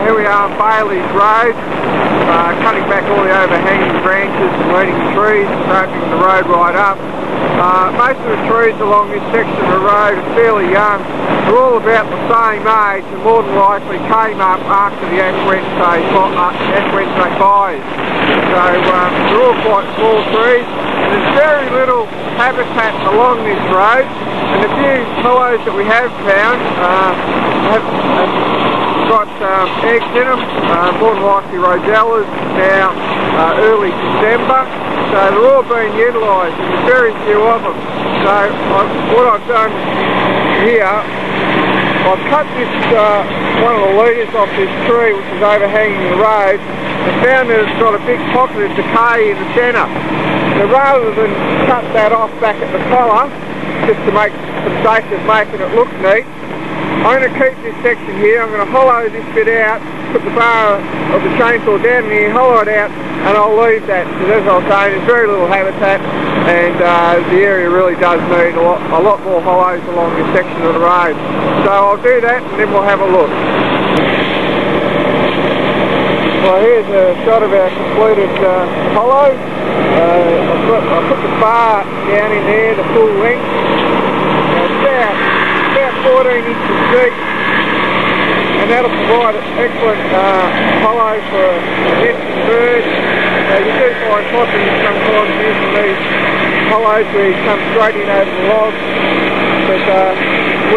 Here we are on Bailey's Road, cutting back all the overhanging branches and weeding the trees and opening the road right up. Most of the trees along this section of the road are fairly young. They're all about the same age and more than likely came up after the Ash Wednesday fires. So they're all quite small trees. There's very little habitat along this road, and the few hollows that we have found have got eggs in them, more than likely rosellas, now early December. So they're all being utilised, and there's very few of them. So what I've done here, I've cut this one of the leaders off this tree which is overhanging the road, and found that it's got a big pocket of decay in the centre. So rather than cut that off back at the collar, just to make some sake of making it look neat, I'm going to keep this section here. I'm going to hollow this bit out, put the bar of the chainsaw down here, hollow it out, and I'll leave that, because as I was saying, there's very little habitat, and the area really does need a lot more hollows along this section of the road. So I'll do that, and then we'll have a look. Well, here's a shot of our completed hollow. I put the bar down in there, the full length. It's about 14 inches deep, and that'll provide an excellent hollow for nesting birds. You do find possums sometimes using these hollows where you come straight in over the logs, but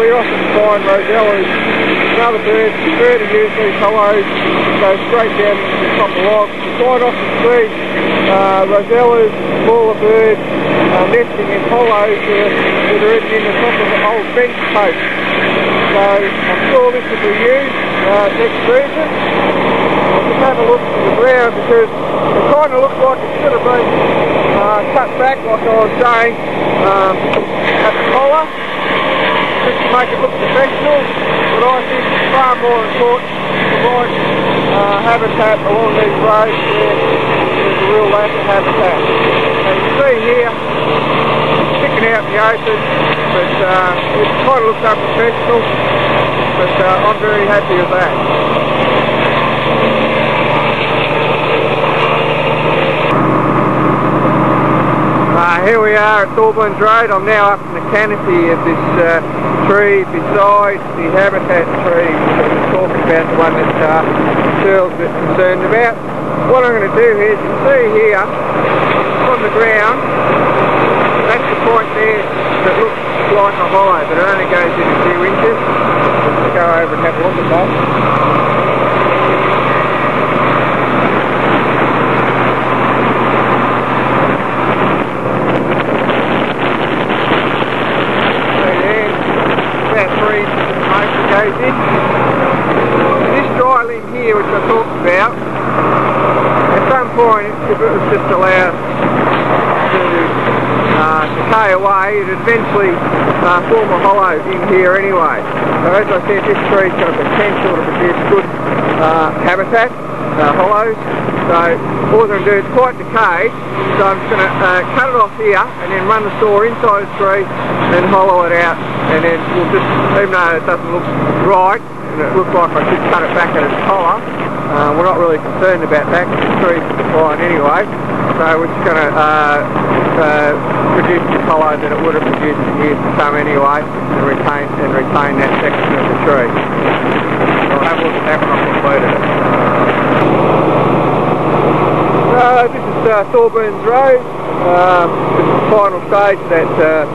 we often find rosellas and other birds prefer to use these hollows and go straight down into the top of the logs. You quite often see rosellas, smaller birds, nesting in hollows that are in the top of the old fence posts. So I'm sure this will be used next season. I'll just have a look at the ground, because it kind of looks like it should have been cut back, like I was saying, at the collar, just to make it look professional. But I think it's far more important to provide habitat along these roads where there's a real lack of habitat. And you see here, it's sticking out in the open, but it kind of looks unprofessional, but I'm very happy with that. Here we are at Thorburns Road. I'm now up in the canopy of this tree beside the habitat tree which I was talking about, the one that Searle's a bit concerned about. What I'm going to do here is, you see here on the ground, that's the point there that looks like a hollow, but it only goes in a few inches. Let's go over and have a look at that. This dry limb here, which I talked about, at some point, if it was just allowed to decay away, it would eventually form a hollow in here anyway. So as I said, this tree's got the potential to produce good habitat, hollows. So all I'm going to do, it's quite decayed, so I'm just going to cut it off here and then run the saw inside the tree and hollow it out, and then we'll just, even though it doesn't look right and it looks like I should cut it back at its collar, we're not really concerned about that because the tree's fine anyway. So we're just going to produce the hollow that it would have produced in years to come anyway, and retain that section of the tree. I'll have a look at that when I've completed it. This is Thorburns Road. This is the final stage of that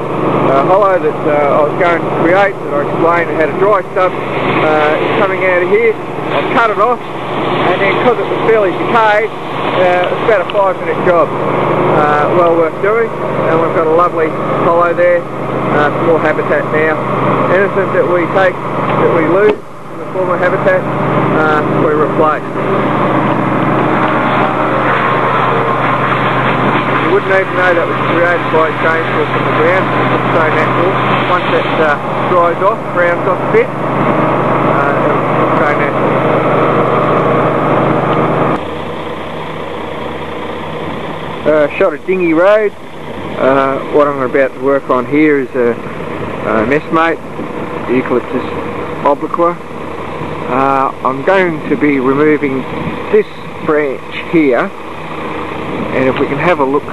hollow that I was going to create, that I explained it had a dry stub coming out of here. I've cut it off, and then because it was fairly decayed, it's about a 5-minute job. Well worth doing, and we've got a lovely hollow there, some more habitat now. Anything that we take, that we lose in the former habitat, we replace. You wouldn't even know that was created by a chainsaw from the ground. It's so natural. Once that dries off, browns off a bit, it's so natural. Shot at Dingy Road. What I'm about to work on here is a messmate, the Eucalyptus obliqua. I'm going to be removing this branch here, and if we can have a look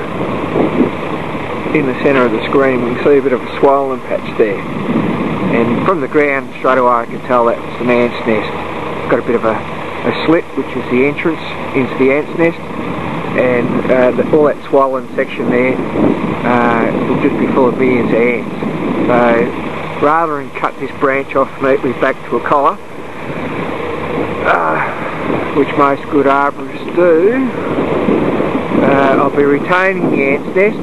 in the centre of the screen, we can see a bit of a swollen patch there, and from the ground straight away I can tell that's an ant's nest. It's got a bit of a slit, which is the entrance into the ant's nest, and all that swollen section there will just be full of millions of ants. So rather than cut this branch off neatly back to a collar, which most good arborists do, I'll be retaining the ant's nest,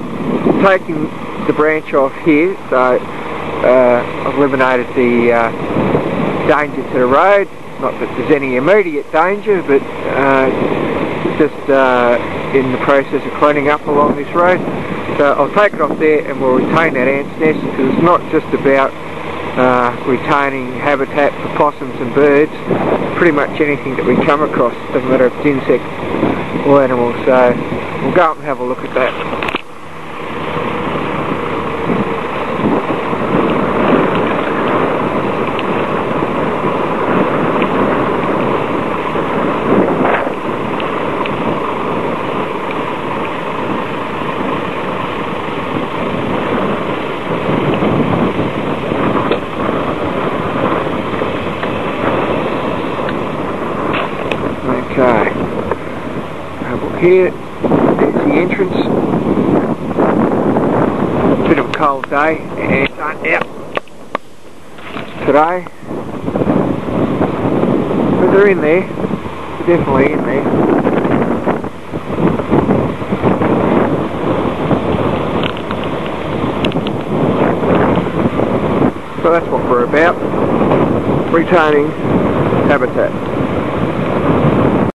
taking the branch off here, so I've eliminated the danger to the road. Not that there's any immediate danger, but just in the process of cleaning up along this road. So I'll take it off there and we'll retain that ant's nest, because it's not just about retaining habitat for possums and birds. Pretty much anything that we come across, doesn't matter if it's insect or animals. So we'll go up and have a look at that. Okay, here, there's the entrance. Bit of a cold day, and aren't out today, but they're in there. They're definitely in there. So that's what we're about, retaining habitat.